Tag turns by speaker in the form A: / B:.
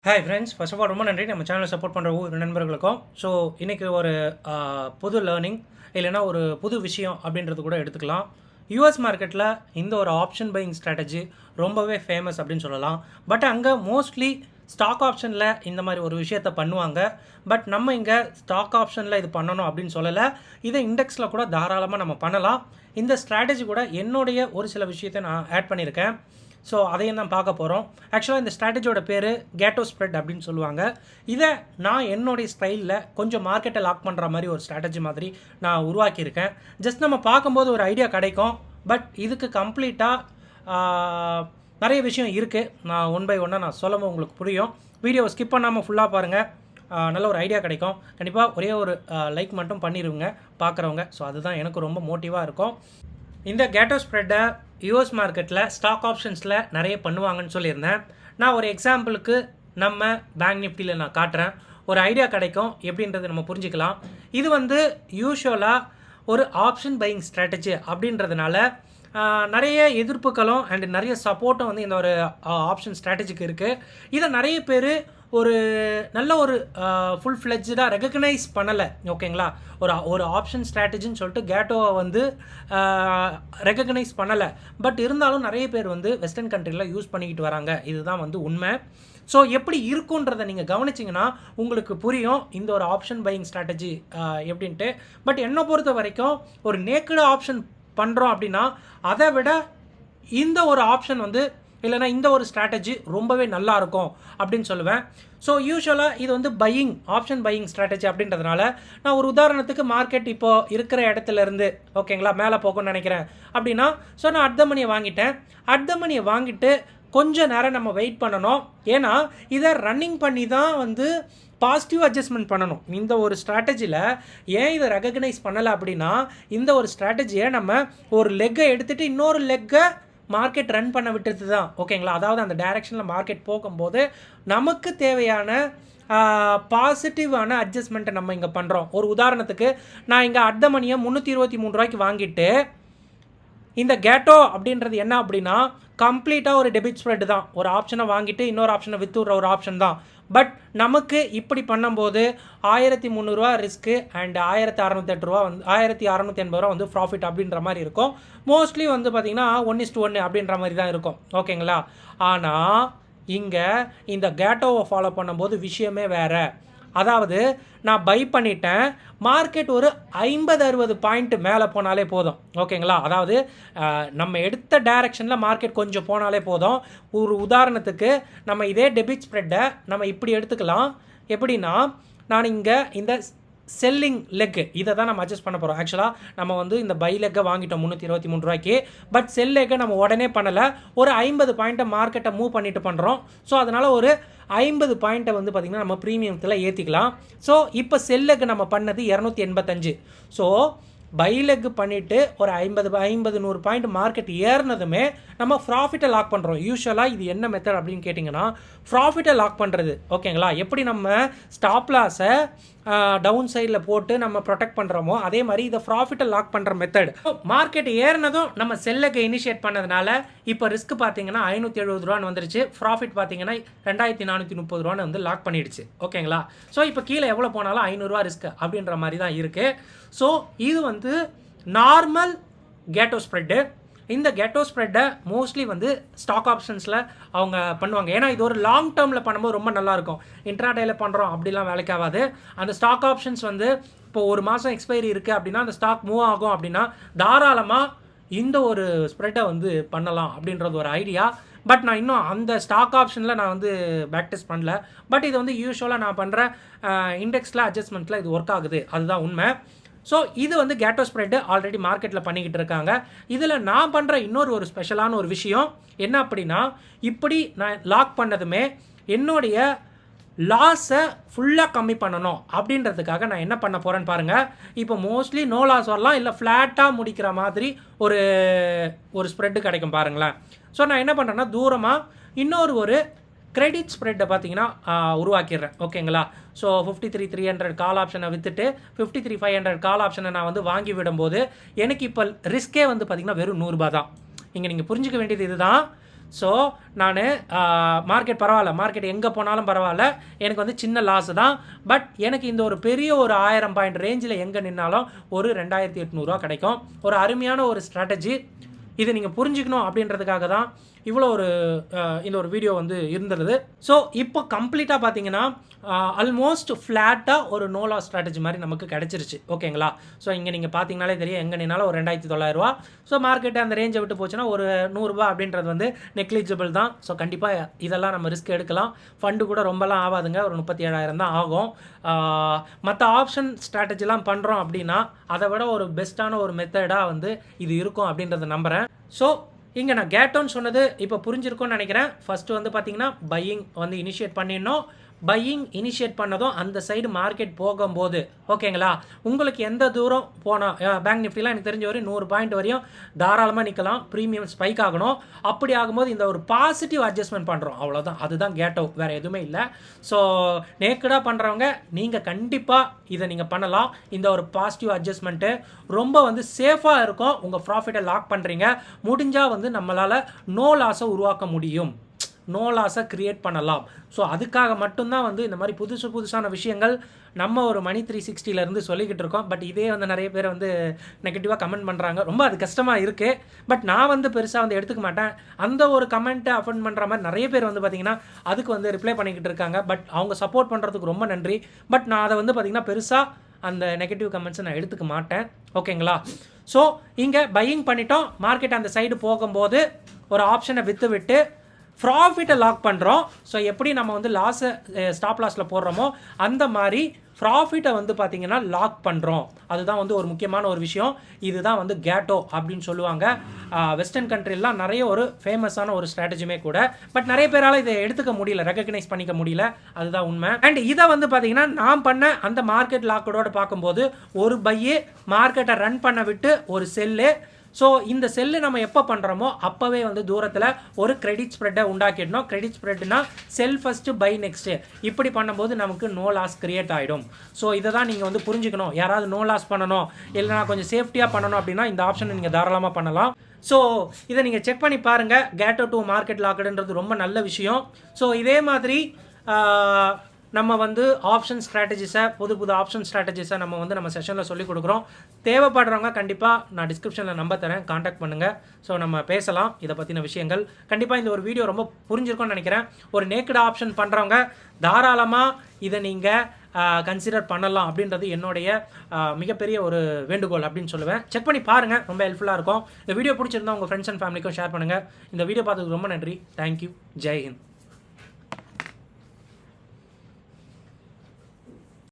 A: Hi friends, first of all ரொம்ப நன்றி நம்ம சேனலை சப்போர்ட் பண்ணுற ஒவ்வொரு நண்பர்களுக்கும். ஸோ இன்றைக்கி ஒரு புது லேர்னிங் இல்லைன்னா ஒரு புது விஷயம் அப்படின்றது கூட எடுத்துக்கலாம். யூஎஸ் மார்க்கெட்டில் இந்த ஒரு ஆப்ஷன் பையிங் ஸ்ட்ராட்டஜி ரொம்பவே ஃபேமஸ் அப்படின்னு சொல்லலாம். பட் அங்கே மோஸ்ட்லி ஸ்டாக் ஆப்ஷனில் இந்த மாதிரி ஒரு விஷயத்தை பண்ணுவாங்க. பட் நம்ம இங்கே ஸ்டாக் ஆப்ஷனில் இது பண்ணணும் அப்படின்னு சொல்லலை. இதை இண்டெக்ஸில் கூட தாராளமாக நம்ம பண்ணலாம். இந்த ஸ்ட்ராட்டஜி கூட என்னுடைய ஒரு சில விஷயத்தை நான் ஆட் பண்ணியிருக்கேன். ஸோ அதையும் தான் பார்க்க போகிறோம். ஆக்சுவலாக இந்த ஸ்ட்ராட்டஜியோட பேர் கேட்டோ ஸ்ப்ரெட் அப்படின்னு சொல்லுவாங்க. இதை நான் என்னுடைய ஸ்டைலில் கொஞ்சம் மார்க்கெட்டை லாக் பண்ணுற மாதிரி ஒரு ஸ்ட்ராட்டஜி மாதிரி நான் உருவாக்கியிருக்கேன். ஜஸ்ட் நம்ம பார்க்கும்போது ஒரு ஐடியா கிடைக்கும். பட் இதுக்கு கம்ப்ளீட்டாக நிறைய விஷயம் இருக்குது. நான் ஒன் பை ஒன்னாக நான் சொல்லும்போது உங்களுக்கு புரியும். வீடியோவை ஸ்கிப் பண்ணாமல் ஃபுல்லாக பாருங்கள். நல்ல ஒரு ஐடியா கிடைக்கும். கண்டிப்பாக ஒரே ஒரு லைக் மட்டும் பண்ணிடுவீங்க பார்க்குறவங்க. ஸோ அதுதான் எனக்கு ரொம்ப மோட்டிவாக இருக்கும். இந்த கேட்டோ ஸ்ப்ரெட்டை யூஎஸ் மார்க்கெட்டில் ஸ்டாக் ஆப்ஷன்ஸில் நிறைய பண்ணுவாங்கன்னு சொல்லியிருந்தேன். நான் ஒரு எக்ஸாம்பிளுக்கு நம்ம பேங்க் நிஃப்டியில் நான் காட்டுறேன். ஒரு ஐடியா கிடைக்கும் எப்படின்றது நம்ம புரிஞ்சுக்கலாம். இது வந்து யூஷுவலாக ஒரு ஆப்ஷன் பையிங் ஸ்ட்ராட்டஜி அப்படின்றதுனால நிறைய எதிர்ப்புகளும் அண்ட் நிறைய சப்போர்ட்டும் வந்து இந்த ஒரு ஆப்ஷன் ஸ்ட்ராட்டஜிக்கு இருக்குது. இதை நிறைய பேர் ஒரு நல்ல ஒரு ஃபுல் ஃப்ளெட்ஜாக ரெகக்னைஸ் பண்ணலை. ஓகேங்களா, ஒரு ஆப்ஷன் ஸ்ட்ராட்டஜின்னு சொல்லிட்டு கேட்டோவை வந்து ரெகக்னைஸ் பண்ணலை. பட் இருந்தாலும் நிறைய பேர் வந்து வெஸ்டர்ன் கண்ட்ரியில் யூஸ் பண்ணிக்கிட்டு வராங்க. இதுதான் வந்து உண்மை. ஸோ எப்படி இருக்குன்றதை நீங்கள் கவனிச்சிங்கன்னா உங்களுக்கு புரியும் இந்த ஒரு ஆப்ஷன் பையிங் ஸ்ட்ராட்டஜி எப்படின்ட்டு. பட் என்னை பொறுத்த வரைக்கும் ஒரு நேக்கடு ஆப்ஷன் பண்ணுறோம் அப்படின்னா அதை விட இந்த ஒரு ஆப்ஷன் வந்து இல்லைனா இந்த ஒரு ஸ்ட்ராட்டஜி ரொம்பவே நல்லாயிருக்கும் அப்படின்னு சொல்லுவேன். ஸோ யூஸ்வலாக இது வந்து பையிங் ஆப்ஷன் பையிங் ஸ்ட்ராட்டஜி அப்படின்றதுனால நான் ஒரு உதாரணத்துக்கு மார்க்கெட் இப்போது இருக்கிற இடத்துலேருந்து ஓகேங்களா மேலே போகணும்னு நினைக்கிறேன் அப்படின்னா ஸோ நான் அட் த மணியை வாங்கிட்டேன். அட் த மணியை வாங்கிட்டு கொஞ்சம் நேரம் நம்ம வெயிட் பண்ணணும். ஏன்னா இதை ரன்னிங் பண்ணி தான் வந்து பாசிட்டிவ் அட்ஜஸ்ட்மெண்ட் பண்ணணும். இந்த ஒரு ஸ்ட்ராட்டஜியில் ஏன் இதை ரெகக்னைஸ் பண்ணலை அப்படின்னா இந்த ஒரு ஸ்ட்ராட்டஜியை நம்ம ஒரு லெக்கை எடுத்துகிட்டு இன்னொரு லெக்கை மார்க்கெட் ரன் பண்ண விட்டுறது தான். ஓகேங்களா, அதாவது அந்த டைரெக்ஷனில் மார்க்கெட் போகும்போது நமக்கு தேவையான பாசிட்டிவான அட்ஜஸ்ட்மெண்ட்டை நம்ம இங்கே பண்ணுறோம். ஒரு உதாரணத்துக்கு நான் இங்கே அட் த மணியை 323 ரூபாய்க்கு வாங்கிட்டு இந்த கேட்டோ அப்படின்றது என்ன அப்படின்னா கம்ப்ளீட்டாக ஒரு டெபிட் ஸ்ப்ரெட் தான். ஒரு ஆப்ஷனை வாங்கிட்டு இன்னொரு ஆப்ஷனை வித்துடுற ஒரு ஆப்ஷன் தான். பட் நமக்கு இப்படி பண்ணும்போது 1300 ரிஸ்க்கு அண்ட் 1608 ரூபா வந்து 1680 ரூபா வந்து ப்ராஃபிட் அப்படின்ற மாதிரி இருக்கும். மோஸ்ட்லி வந்து பார்த்திங்கன்னா 1:1 அப்படின்ற மாதிரி தான் இருக்கும். ஓகேங்களா, ஆனால் இங்கே இந்த கேட்டோவை ஃபாலோ பண்ணும்போது விஷயமே வேறு. அதாவது நான் பை பண்ணிட்டேன், மார்க்கெட் ஒரு 50-60 பாயிண்ட் மேலே போனாலே போதும். ஓகேங்களா, அதாவது நம்ம எடுத்த டைரெக்ஷனில் மார்க்கெட் கொஞ்சம் போனாலே போதும். ஒரு உதாரணத்துக்கு நம்ம இதே டெபிட் ஸ்ப்ரெட்டை நம்ம இப்படி எடுத்துக்கலாம். எப்படின்னா நான் இங்கே இந்த செல்லிங் லெக்கு இதை தான் நம்ம அட்ஜஸ்ட் பண்ண போகிறோம். ஆக்சுவலாக நம்ம வந்து இந்த பை லெக்கை வாங்கிட்டோம் 323 ரூபாய்க்கு. பட் செல் லெக்கை நம்ம உடனே பண்ணலை. ஒரு 50 பாயிண்ட்டை மார்க்கெட்டை மூவ் பண்ணிட்டு பண்ணுறோம். ஸோ அதனால் ஒரு 50 பாயிண்ட்டை வந்து பார்த்திங்கன்னா நம்ம ப்ரீமியத்தில் ஏற்றிக்கலாம். ஸோ இப்போ செல் லெக்கு நம்ம பண்ணது 285. ஸோ பை லெக் பண்ணிவிட்டு ஒரு 50-100 பாயிண்ட் மார்க்கெட் ஏறினதுமே நம்ம ப்ராஃபிட்டை லாக் பண்ணுறோம். யூஸ்வலாக இது என்ன மெத்தட் அப்படின்னு கேட்டிங்கன்னா ப்ராஃபிட்டை லாக் பண்ணுறது. ஓகேங்களா, எப்படி நம்ம ஸ்டாப் லாஸை டவுன் சைடில் போட்டு நம்ம ப்ரொடெக்ட் பண்ணுறோமோ அதே மாதிரி இதை ப்ராஃபிட்டை லாக் பண்ணுற மெத்தட். மார்க்கெட் ஏறினதும் நம்ம செல்லுக்கு இனிஷியேட் பண்ணதுனால இப்போ ரிஸ்க் பார்த்தீங்கன்னா 570 ரூபான்னு வந்துருச்சு. ப்ராஃபிட் பார்த்தீங்கன்னா 2430 ரூபான்னு வந்து லாக் பண்ணிடுச்சு. ஓகேங்களா, ஸோ இப்போ கீழே எவ்வளோ போனாலும் 500 ரூபா ரிஸ்க் அப்படின்ற மாதிரி தான் இருக்குது. ஸோ இது வந்து நார்மல் கேட்டோ ஸ்ப்ரெட்டு. இந்த கேட்டோ ஸ்ப்ரெட்டை மோஸ்ட்லி வந்து ஸ்டாக் ஆப்ஷன்ஸில் அவங்க பண்ணுவாங்க. ஏன்னா இது ஒரு லாங் டேர்மில் பண்ணும்போது ரொம்ப நல்லாயிருக்கும். இன்ட்ராடேயில் பண்ணுறோம் அப்படிலாம் வேலைக்கு ஆகாது. அந்த ஸ்டாக் ஆப்ஷன்ஸ் வந்து இப்போ ஒரு மாதம் எக்ஸ்பைரி இருக்குது அப்படின்னா அந்த ஸ்டாக் மூவ் ஆகும் அப்படின்னா தாராளமாக இந்த ஒரு ஸ்ப்ரெட்டை வந்து பண்ணலாம் அப்படின்றது ஒரு ஐடியா. பட் நான் இன்னும் அந்த ஸ்டாக் ஆப்ஷனில் நான் வந்து பேக் டெஸ்ட் பண்ணல. பட் இது வந்து யூஸ்வலாக நான் பண்ணுற இண்டெக்ஸில் அட்ஜஸ்ட்மெண்ட்டில் இது ஒர்க் ஆகுது, அதுதான் உண்மை. ஸோ இது வந்து கேட்டோ ஸ்ப்ரெட்டு ஆல்ரெடி மார்க்கெட்டில் பண்ணிக்கிட்டு இருக்காங்க. இதில் நான் பண்ணுற இன்னொரு ஒரு ஸ்பெஷலான ஒரு விஷயம் என்ன அப்படின்னா இப்படி நான் லாக் பண்ணதுமே என்னுடைய லாஸை ஃபுல்லாக கம்மி பண்ணணும் அப்படின்றதுக்காக நான் என்ன பண்ண போகிறேன்னு பாருங்கள். இப்போ மோஸ்ட்லி நோ லாஸ் வரலாம், இல்லை ஃப்ளாட்டாக முடிக்கிற மாதிரி ஒரு ஸ்ப்ரெட்டு கிடைக்கும் பாருங்களேன். ஸோ நான் என்ன பண்ணுறேன்னா தூரமாக இன்னொரு ஒரு கிரெடிட் ஸ்ப்ரெட்டை பார்த்தீங்கன்னா உருவாக்கிடுறேன். ஓகேங்களா, ஸோ 53,300 கால் ஆப்ஷனை விற்றுட்டு 53,500 கால் ஆப்ஷனை நான் வந்து வாங்கி விடும்போது எனக்கு இப்போ ரிஸ்க்கே வந்து பார்த்திங்கன்னா வெறும் 100 ரூபா தான். இங்கே நீங்கள் புரிஞ்சிக்க வேண்டியது இதுதான். ஸோ நான் மார்க்கெட் பரவாயில்ல, மார்க்கெட் எங்கே போனாலும் பரவாயில்ல, எனக்கு வந்து சின்ன லாஸ் தான். பட் எனக்கு இந்த ஒரு பெரிய ஒரு 1000 பாயிண்ட் ரேஞ்சில் எங்கே நின்னாலும் ஒரு 2800 கிடைக்கும். ஒரு அருமையான ஒரு ஸ்ட்ராட்டஜி. இதை நீங்கள் புரிஞ்சுக்கணும் அப்படின்றதுக்காக தான் இவ்வளோ ஒரு இந்த ஒரு வீடியோ வந்து இருந்துருது. ஸோ இப்போ கம்ப்ளீட்டாக பார்த்தீங்கன்னா ஆல்மோஸ்ட் ஃப்ளாட்டாக ஒரு நோ லாஸ் ஸ்ட்ராட்டஜி மாதிரி நமக்கு கிடச்சிருச்சு. ஓகேங்களா? ஸோ இங்கே நீங்கள் பார்த்தீங்கனாலே தெரியும், எங்கே நின்னாலும் ஒரு 2900 ஸோ மார்க்கெட்டு அந்த ரேஞ்சை விட்டு போச்சுன்னா ஒரு 100 அப்படின்றது வந்து நெக்லிஜிபிள் தான். ஸோ கண்டிப்பாக இதெல்லாம் நம்ம ரிஸ்க் எடுக்கலாம். ஃபண்டு கூட ரொம்பலாம் ஆகாதுங்க, ஒரு 37,000 தான் ஆகும். மற்ற ஆப்ஷன் ஸ்ட்ராட்டஜிலாம் பண்ணுறோம் அப்படின்னா அதை விட ஒரு பெஸ்ட்டான ஒரு மெத்தடாக வந்து இது இருக்கும் அப்படின்றத நம்புகிறேன். ஸோ இங்கே நான் கேட்டோன்னு சொன்னது இப்போ புரிஞ்சிருக்கும்னு நினைக்கிறேன். ஃபஸ்ட்டு வந்து பார்த்தீங்கன்னா பையிங் வந்து இனிஷியேட் பண்ணிடணும். பையிங் இனிஷியேட் பண்ணதும் அந்த சைடு மார்க்கெட் போகும்போது ஓகேங்களா, உங்களுக்கு எந்த தூரம் போனால் பேங்க் நிஃப்டிலாம் எனக்கு தெரிஞ்ச வரையும் 100 பாயிண்ட் வரையும் தாராளமாக நிற்கலாம். ப்ரீமியம் ஸ்பைக் ஆகணும். அப்படி ஆகும்போது இந்த ஒரு பாசிட்டிவ் அட்ஜஸ்ட்மெண்ட் பண்ணுறோம், அவ்வளோதான். அதுதான் கேட் அவுட், வேறு எதுவுமே இல்லை. ஸோ நேக்கடாக பண்ணுறவங்க நீங்கள் கண்டிப்பாக இதை நீங்கள் பண்ணலாம். இந்த ஒரு பாசிட்டிவ் அட்ஜஸ்ட்மெண்ட்டு ரொம்ப வந்து சேஃபாக இருக்கும். உங்கள் ப்ராஃபிட்டை லாக் பண்ணுறீங்க. முடிஞ்சால் வந்து நம்மளால் நோ லாஸை உருவாக்க முடியும், நோ லாஸை க்ரியேட் பண்ணலாம். ஸோ அதுக்காக மட்டும்தான் வந்து இந்த மாதிரி புதுசான விஷயங்கள் நம்ம ஒரு மணி 360 சொல்லிக்கிட்டு இருக்கோம். பட் இதே வந்து நிறைய பேர் வந்து நெகட்டிவாக கமெண்ட் பண்ணுறாங்க. ரொம்ப அது கஷ்டமாக இருக்குது. பட் நான் வந்து பெருசாக வந்து எடுத்துக்க மாட்டேன். அந்த ஒரு கமெண்ட்டை அஃபெண்ட் பண்ணுற மாதிரி நிறைய பேர் வந்து பார்த்திங்கன்னா அதுக்கு வந்து ரிப்ளை பண்ணிக்கிட்டு இருக்காங்க. பட் அவங்க சப்போர்ட் பண்ணுறதுக்கு ரொம்ப நன்றி. பட் நான் அதை வந்து பார்த்திங்கன்னா பெருசாக அந்த நெகட்டிவ் கமெண்ட்ஸை நான் எடுத்துக்க மாட்டேன். ஓகேங்களா? ஸோ இங்கே பையிங் பண்ணிட்டோம். மார்க்கெட் அந்த சைடு போகும்போது ஒரு ஆப்ஷனை விட்டு ப்ராஃபிட்டை லாக் பண்ணுறோம். ஸோ எப்படி நம்ம வந்து லாஸை ஸ்டாப் லாஸில் போடுறோமோ அந்த மாதிரி ப்ராஃபிட்டை வந்து பார்த்திங்கன்னா லாக் பண்ணுறோம். அதுதான் வந்து ஒரு முக்கியமான ஒரு விஷயம். இதுதான் வந்து கேட்டோ அப்படின்னு சொல்லுவாங்க. வெஸ்டர்ன் கண்ட்ரிலாம் நிறைய ஒரு ஃபேமஸான ஒரு ஸ்ட்ராட்டஜியுமே கூட. பட் நிறைய பேரால் இதை எடுத்துக்க முடியல, ரெகக்னைஸ் பண்ணிக்க முடியல. அதுதான் உண்மை. அண்ட் இதை வந்து பார்த்திங்கன்னா நான் பண்ண அந்த மார்க்கெட் லாக்கோட பார்க்கும்போது ஒரு பையே மார்க்கெட்டை ரன் பண்ண விட்டு ஒரு செல்லு. ஸோ இந்த செல்லு நம்ம எப்போ பண்ணுறோமோ அப்போவே வந்து தூரத்தில் ஒரு கிரெடிட் ஸ்ப்ரெட்டை உண்டாக்கிடணும். கிரெடிட் ஸ்ப்ரெட்னா செல் ஃபஸ்ட்டு பை நெக்ஸ்ட்டு, இப்படி பண்ணும்போது நமக்கு நோ லாஸ் கிரியேட் ஆகிடும். ஸோ இதை தான் நீங்கள் வந்து புரிஞ்சுக்கணும். யாராவது நோ லாஸ் பண்ணணும் இல்லைனா கொஞ்சம் சேஃப்டியாக பண்ணணும் அப்படின்னா இந்த ஆப்ஷனை நீங்கள் தாராளமாக பண்ணலாம். ஸோ இதை நீங்கள் செக் பண்ணி பாருங்கள். கேட்டோ டு மார்க்கெட் லாக்கடுன்றது ரொம்ப நல்ல விஷயம். ஸோ இதே மாதிரி நம்ம வந்து ஆப்ஷன் ஸ்ட்ராட்டஜிஸை புது ஆப்ஷன் ஸ்ட்ராட்டஜிஸை நம்ம செஷனில் சொல்லிக் கொடுக்குறோம். தேவைப்படுறவங்க கண்டிப்பாக நான் டிஸ்கிரிப்ஷனில் நம்பர் தரேன், காண்டாக்ட் பண்ணுங்கள். ஸோ நம்ம பேசலாம் இதை பற்றின விஷயங்கள். கண்டிப்பாக இந்த ஒரு வீடியோ ரொம்ப புரிஞ்சிருக்கும்னு நினைக்கிறேன். ஒரு நேக்கட் ஆப்ஷன் பண்ணுறவங்க தாராளமாக இதை நீங்கள் கன்சிடர் பண்ணலாம் அப்படின்றது என்னுடைய மிகப்பெரிய ஒரு வேண்டுகோள் அப்படின்னு சொல்லுவேன். செக் பண்ணி பாருங்கள், ரொம்ப ஹெல்ப்ஃபுல்லாக இருக்கும். இந்த வீடியோ பிடிச்சிருந்தா உங்கள் ஃப்ரெண்ட்ஸ் அண்ட் ஃபேமிலிக்கும் ஷேர் பண்ணுங்கள். இந்த வீடியோ பார்த்ததுக்கு ரொம்ப நன்றி. தேங்க்யூ. ஜெய் ஹிந்த்.